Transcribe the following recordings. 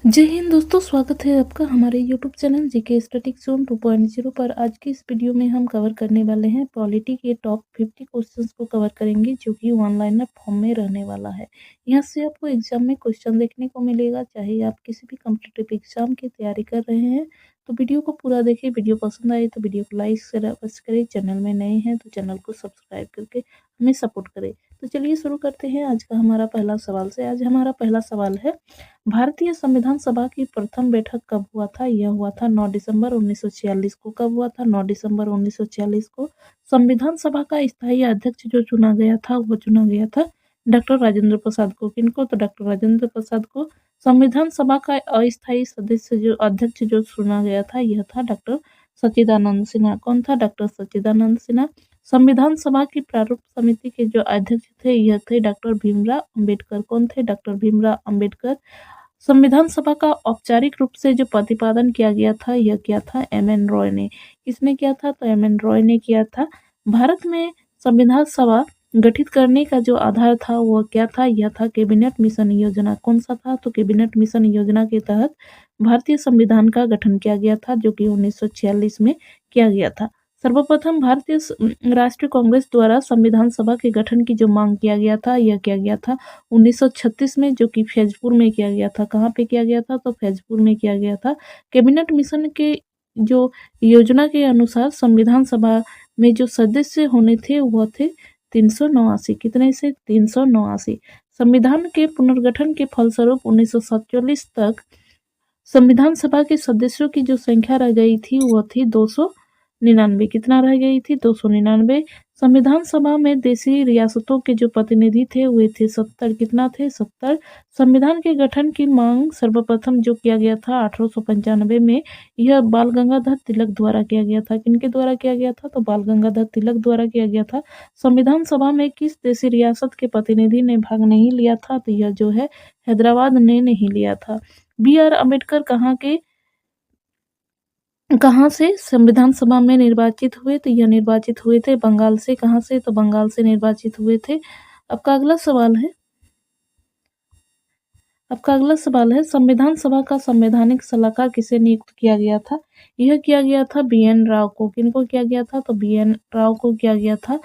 जय हिंद दोस्तों, स्वागत है आपका हमारे YouTube channel GK static zone 2.0 पर। आज की इस वीडियो में हम कवर करने वाले हैं पॉलिटी के टॉप 50 क्वेश्चंस को कवर करेंगे, जो कि वन लाइनर फॉर्म में रहने वाला है। यहाँ से आपको एग्जाम में क्वेश्चन देखने को मिलेगा, चाहे आप किसी भी कॉम्पिटिटिव एग्जाम की तैयारी कर रहे हैं तो वीडियो को पूरा देखिए। वीडियो पसंद आए तो वीडियो को लाइक करें, चैनल में नए हैं तो चैनल को सब्सक्राइब करके हमें सपोर्ट करें। तो चलिए शुरू करते हैं आज का हमारा पहला सवाल से। आज हमारा पहला सवाल है, भारतीय संविधान सभा की प्रथम बैठक कब हुआ था? यह हुआ था 9 दिसंबर 1946 को। कब हुआ था? 9 दिसंबर 1946 को। संविधान सभा का स्थायी अध्यक्ष जो चुना गया था वो चुना गया था डॉक्टर राजेंद्र प्रसाद को। किनको? तो डॉक्टर राजेंद्र प्रसाद को। संविधान सभा का अस्थायी सदस्य जो अध्यक्ष जो चुना गया था यह था डॉक्टर सच्चिदानंद सिन्हा। कौन था? डॉक्टर सच्चिदानंद सिन्हा। संविधान सभा की प्रारूप समिति के जो अध्यक्ष थे यह थे डॉक्टर भीमराव अंबेडकर। कौन थे? डॉक्टर भीमराव अंबेडकर। संविधान सभा का औपचारिक रूप से जो प्रतिपादन किया गया था यह किया था एम.एन. रॉय ने। किसने किया था? तो एम.एन. रॉय ने किया था। भारत में संविधान सभा गठित करने का जो आधार था वह क्या था? यह था कैबिनेट मिशन योजना। कौन सा था? तो कैबिनेट मिशन योजना के तहत भारतीय संविधान का गठन किया गया था, जो कि 1946 में किया गया था। सर्वप्रथम भारतीय राष्ट्रीय कांग्रेस द्वारा संविधान सभा के गठन की जो मांग किया गया था यह किया गया था 1936 में, जो कि फैजपुर में किया गया था। कहाँ पे किया गया था? तो फैजपुर में किया गया था। कैबिनेट मिशन के जो योजना के अनुसार संविधान सभा में जो सदस्य होने थे वह थे 389। कितने से? 389। संविधान के पुनर्गठन के फलस्वरूप 1947 तक संविधान सभा के सदस्यों की जो संख्या रह गई थी वह थी 299। कितना रह गई थी? 299। संविधान सभा में देशी रियासतों के जो प्रतिनिधि थे वे थे 70। कितना थे? 70। संविधान के गठन की मांग सर्वप्रथम जो किया गया था 1895 में, यह बाल गंगाधर तिलक द्वारा किया गया था। किनके द्वारा किया गया था? तो बाल गंगाधर तिलक द्वारा किया गया था। संविधान सभा में किस देशी रियासत के प्रतिनिधि ने भाग नहीं लिया था? तो यह जो है हैदराबाद ने नहीं लिया था। बी.आर. अम्बेडकर कहाँ से संविधान सभा में निर्वाचित हुए? तो यह निर्वाचित हुए थे बंगाल से। कहाँ से? तो बंगाल से निर्वाचित हुए थे। आपका अगला सवाल है, संविधान सभा का संवैधानिक सलाहकार किसे नियुक्त किया गया था? यह किया गया था बी.एन. राव को। किनको किया गया था? तो बी.एन. राव को किया गया था।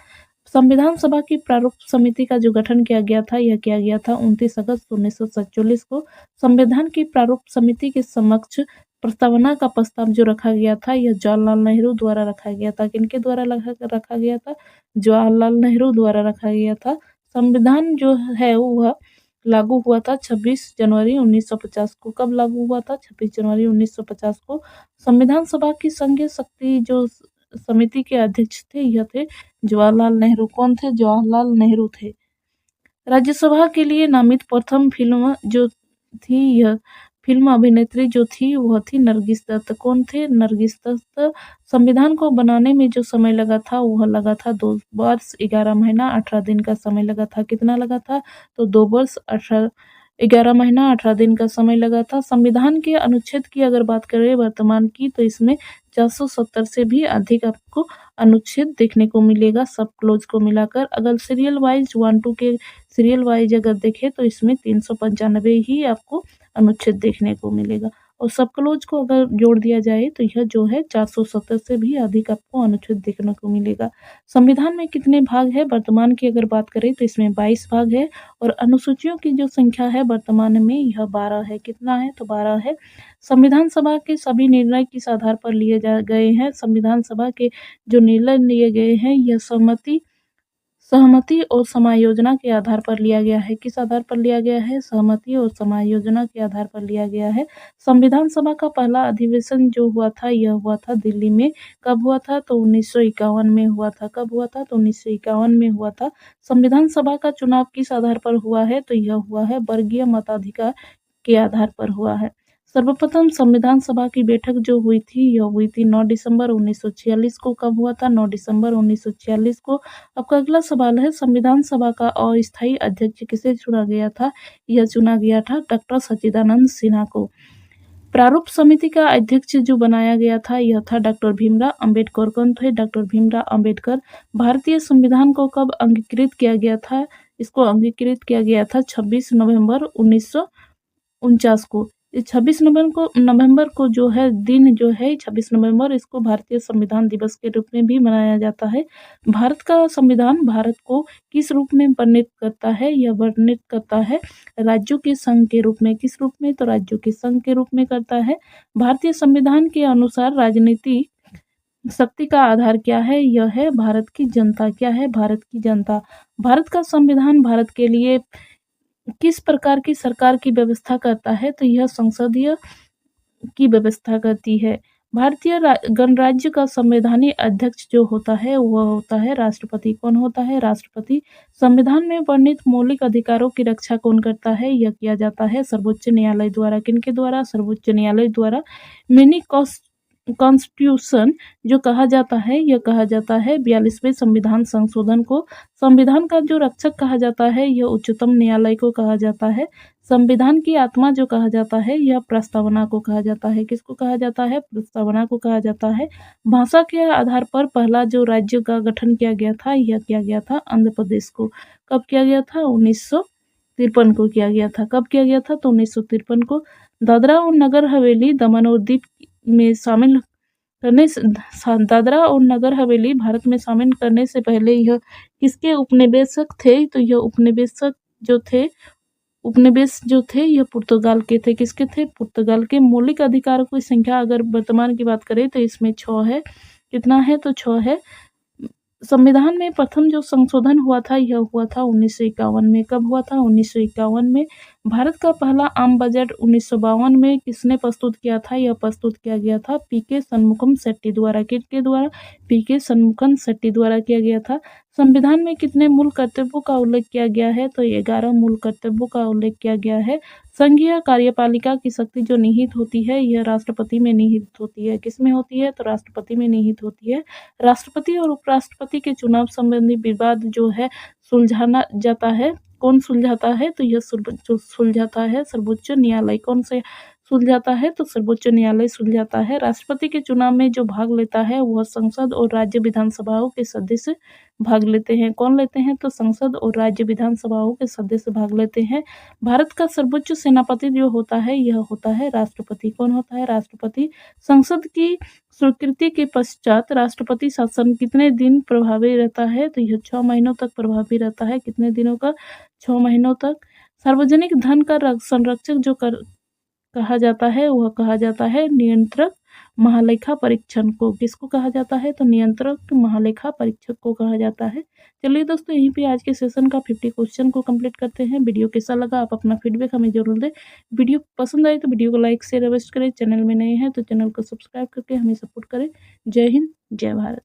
संविधान सभा की प्रारूप समिति का जो गठन किया गया था यह किया गया था 29 अगस्त 1947 को। संविधान की प्रारूप समिति के समक्ष प्रस्तावना का प्रस्ताव जो रखा गया था यह जवाहरलाल नेहरू द्वारा रखा गया था। किनके द्वारा रखा गया था? जवाहरलाल नेहरू द्वारा रखा गया था। संविधान जो है वह लागू हुआ था 26 जनवरी 1950 को। कब लागू हुआ था? 26 जनवरी 1950 को। संविधान सभा की संघीय शक्ति जो समिति के अध्यक्ष थे यह थे जवाहरलाल नेहरू। कौन थे? जवाहरलाल नेहरू थे। राज्यसभा के लिए नामित प्रथम फिल्म जो थी, यह फिल्म अभिनेत्री जो थी वह थी नरगिस दत्त। कौन थे? नरगिस दत्त। संविधान को बनाने में जो समय लगा था वह लगा था 2 वर्ष 11 महीना 18 दिन का समय लगा था। कितना लगा था? तो 2 वर्ष 11 महीना 18 दिन का समय लगा था। संविधान के अनुच्छेद की अगर बात करें वर्तमान की, तो इसमें 470 से भी अधिक आपको अनुच्छेद देखने को मिलेगा, सब क्लोज को मिलाकर। अगर सीरियल वाइज 1 2 के सीरियल वाइज अगर देखें तो इसमें 395 ही आपको अनुच्छेद देखने को मिलेगा, और सब क्लोज को अगर जोड़ दिया जाए तो यह जो है 470 से भी अधिक आपको अनुच्छेद देखने को मिलेगा। संविधान में कितने भाग है वर्तमान की अगर बात करें तो इसमें 22 भाग है, और अनुसूचियों की जो संख्या है वर्तमान में यह 12 है। कितना है? तो 12 है। संविधान सभा के सभी निर्णय किस आधार पर लिए गए हैं? संविधान सभा के जो निर्णय लिए गए हैं यह सहमति और समायोजना के आधार पर लिया गया है। किस आधार पर लिया गया है? सहमति और समायोजना के आधार पर लिया गया है। संविधान सभा का पहला अधिवेशन जो हुआ था यह हुआ था दिल्ली में। कब हुआ था? तो 1951 में हुआ था। कब हुआ था? तो 1951 में हुआ था। संविधान सभा का चुनाव किस आधार पर हुआ है? तो यह हुआ है वर्गीय मताधिकार के आधार पर हुआ है। सर्वप्रथम संविधान सभा की बैठक जो हुई थी यह हुई थी 9 दिसंबर 1946 को। कब हुआ था? 9 दिसंबर 1946 को। आपका अगला सवाल है, संविधान सभा का अस्थायी अध्यक्ष किसे चुना गया था? यह चुना गया था डॉक्टर सच्चिदानंद सिन्हा को। प्रारूप समिति का अध्यक्ष जो बनाया गया था यह था डॉक्टर भीमराव अंबेडकर। कौन थे? डॉक्टर भीमराव अंबेडकर। भारतीय संविधान को कब अंगीकृत किया गया था? इसको अंगीकृत किया गया था 26 नवंबर 1949 को। 26 नवंबर को जो है दिन जो है 26 नवंबर, इसको भारतीय संविधान दिवस के रूप में भी मनाया जाता है। भारत का संविधान भारत को किस रूप में वर्णित करता है? यह वर्णित करता है राज्यों के संघ के रूप में। किस रूप में? तो राज्यों के संघ के रूप में करता है। भारतीय संविधान के अनुसार राजनीति शक्ति का आधार क्या है? यह है भारत की जनता। क्या है? भारत की जनता। भारत का संविधान भारत के लिए किस प्रकार की सरकार की व्यवस्था करता है? तो यह संसदीय की व्यवस्था करती है। भारतीय गणराज्य का संवैधानिक अध्यक्ष जो होता है वह होता है राष्ट्रपति। कौन होता है? राष्ट्रपति। संविधान में वर्णित मौलिक अधिकारों की रक्षा कौन करता है? यह किया जाता है सर्वोच्च न्यायालय द्वारा। किनके द्वारा? सर्वोच्च न्यायालय द्वारा। मिनी कॉन्स्टिट्यूशन जो कहा जाता है, यह कहा जाता है 42वें संविधान संशोधन को। संविधान का जो रक्षक कहा जाता है यह उच्चतम न्यायालय को कहा जाता है। संविधान की आत्मा जो कहा जाता है यह प्रस्तावना को कहा जाता है। किसको कहा जाता है? प्रस्तावना को कहा जाता है। भाषा के आधार पर पहला जो राज्य का गठन किया गया था यह किया गया था आंध्र प्रदेश को। कब किया गया था? 1953 को किया गया था। कब किया गया था? तो 1953 को। दादरा और नगर हवेली दमन और दीव में शामिल करने से दादरा और नगर हवेली भारत में शामिल करने से पहले यह किसके उपनिवेशक थे? तो यह उपनिवेश जो थे यह पुर्तगाल के थे। किसके थे? पुर्तगाल के। मौलिक अधिकारों की संख्या अगर वर्तमान की बात करें तो इसमें 6 है। कितना है? तो 6 है। संविधान में प्रथम जो संशोधन हुआ था यह हुआ था 1951 में। कब हुआ था? 1951 में। भारत का पहला आम बजट 1952 में किसने प्रस्तुत किया था? यह प्रस्तुत किया गया था पीके शनमुखम शेट्टी द्वारा। किसके द्वारा? पीके शनमुखम शेट्टी द्वारा किया गया था। संविधान में कितने मूल कर्तव्यों का उल्लेख किया गया है? तो 11 मूल कर्तव्यों का उल्लेख किया गया है। संघीय कार्यपालिका की शक्ति जो निहित होती है यह राष्ट्रपति में निहित होती है। किसमें होती है? तो राष्ट्रपति में निहित होती है। राष्ट्रपति और उपराष्ट्रपति के चुनाव संबंधी विवाद जो है सुलझाना जाता है। कौन सुलझाता है? तो यह सुलझाता है सर्वोच्च न्यायालय। कौन से सुलझाता है? तो सर्वोच्च न्यायालय सुलझाता है। राष्ट्रपति के चुनाव में जो भाग लेता है वह संसद और राज्य विधानसभाओं के सदस्य भाग लेते हैं। कौन लेते हैं? तो संसद और राज्य विधानसभाओं के सदस्य भाग लेते हैं। भारत का सर्वोच्च सेनापति जो होता है यह होता है राष्ट्रपति। कौन होता है? राष्ट्रपति। संसद की स्वीकृति के पश्चात राष्ट्रपति शासन कितने दिन प्रभावी रहता है? तो यह 6 महीनों तक प्रभावी रहता है। कितने दिनों का? 6 महीनों तक। सार्वजनिक धन का संरक्षक जो कहा जाता है वह कहा जाता है नियंत्रक महालेखा परीक्षण को। किसको कहा जाता है? तो नियंत्रक महालेखा परीक्षक को कहा जाता है। चलिए दोस्तों, यहीं पे आज के सेशन का 50 क्वेश्चन को कंप्लीट करते हैं। वीडियो कैसा लगा आप अपना फीडबैक हमें जरूर दें। वीडियो पसंद आए तो वीडियो को लाइक शेयर अवश्य करें। चैनल में नए हैं तो चैनल को सब्सक्राइब करके हमें सपोर्ट करें। जय हिंद, जय भारत।